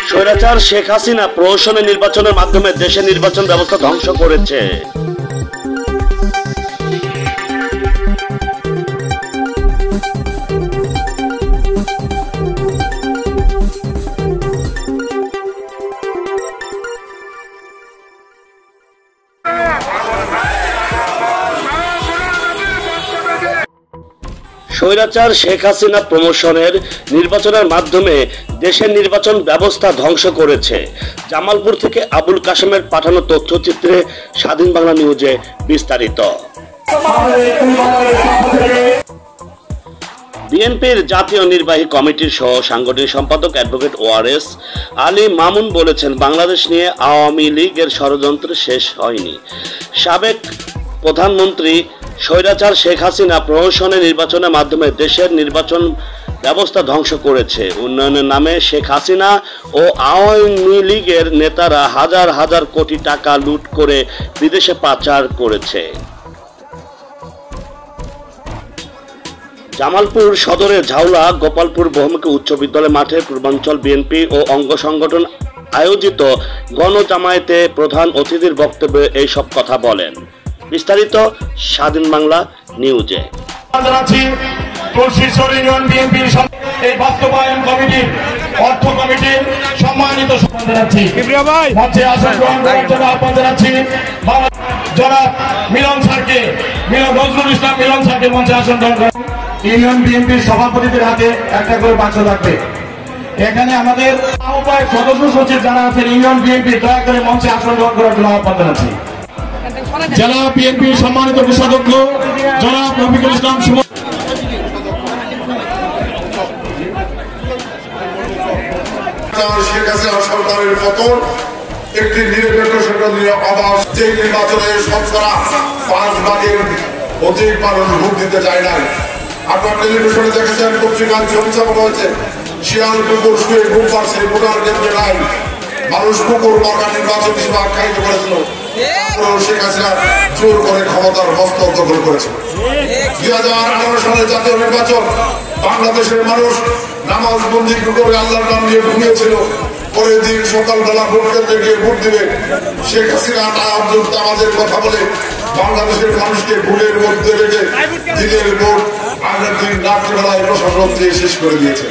স্বৈরাচার শেখ হাসিনা প্রহসনে নির্বাচনের মাধ্যমে দেশের নির্বাচন ব্যবস্থা ধ্বংস করেছে। স্বৈরাচার শেখ হাসিনা প্রমোশনের নির্বাচনের মাধ্যমে দেশের নির্বাচন ব্যবস্থা ধ্বংস করেছে। জামালপুর থেকে আবুল কাশেমের পাঠানো তথ্যচিত্রে স্বাধীন বাংলা নিউজে বিস্তারিত। বিএনপির জাতীয় নির্বাহী কমিটির সহ সাংগঠনিক সম্পাদক অ্যাডভোকেট ওয়ারেস আলী মামুন বলেছেন, বাংলাদেশ নিয়ে আওয়ামী লীগের ষড়যন্ত্র শেষ হয়নি। সাবেক প্রধানমন্ত্রী স্বৈরাচার শেখ হাসিনা প্রহসনে নির্বাচনের মাধ্যমে দেশের নির্বাচন ব্যবস্থা ধ্বংস করেছে। উন্নয়নের নামে শেখ হাসিনা ও আওয়ামী লীগের নেতারা হাজার হাজার কোটি টাকা লুট করে বিদেশে পাচার করেছে। জামালপুর সদরের ঝাউলা গোপালপুর বহুমুখী উচ্চ বিদ্যালয় মাঠে পূর্বাঞ্চল বিএনপি ও অঙ্গ সংগঠন আয়োজিত গণজামায়াতে প্রধান অতিথির বক্তব্যে এই সব কথা বলেন। বিস্তারিত স্বাধীন বাংলা নিউজে। এই বাস্তবায়ন কমিটির অর্থ কমিটির সম্মানিত জনাব মিলন স্যারকে, নজরুল ইসলাম মিলন স্যারকে মঞ্চে আসন গ্রহণ করেন। ইউনিয়ন বিএনপির সভাপতিদের হাতে একটা করে বাক্স থাকবে। এখানে আমাদের আহ্বায়ক সদস্য সচিব যারা আছেন ইউনিয়ন বিএনপি, দয়া করে মঞ্চে আসন গ্রহণ করার জন্য আহ্বান জানাচ্ছি। জেলা বিএনপির সম্মানিত কোষাধ্যক্ষ জনাব রফিকুল ইসলাম সুমন, শেখ হাসিনা সরকারের পতন একটি নিরপেক্ষ সরকার আবার যে নির্বাচনে শতকরা 5 ভাগের অধিক মানুষ ভোট দিতে চায় নাই। আপনার টেলিভিশনে দেখেছেন, পত্রিকায় ছবি ছাপানো হয়েছে, শিয়াল কুকুর শুয়ে ঘুম পাচ্ছে, ভোটার কেন্দ্রে নাই। মানুষ কুকুর মার্কা নির্বাচন হিসেবে আখ্যায়িত করেছিল। শেখ হাসিনা জোর করে ক্ষমতার হস্ত দখল করেছে। 2018 সালে জাতীয় নির্বাচন বাংলাদেশের মানুষ নামাজ বন্দী করে আল্লাহর নাম নিয়ে ঘুমিয়েছিল। পরের দিন সকালবেলা ভোট কেন্দ্রে গিয়ে ভোট দিবে। শেখ হাসিনা নামাজের কথা বলে বাংলাদেশের মানুষকে ভোটের মধ্যে রেখে দিনের ভোট আগের দিন রাত্রিবেলায় প্রশাসন দিয়ে শেষ করে দিয়েছে।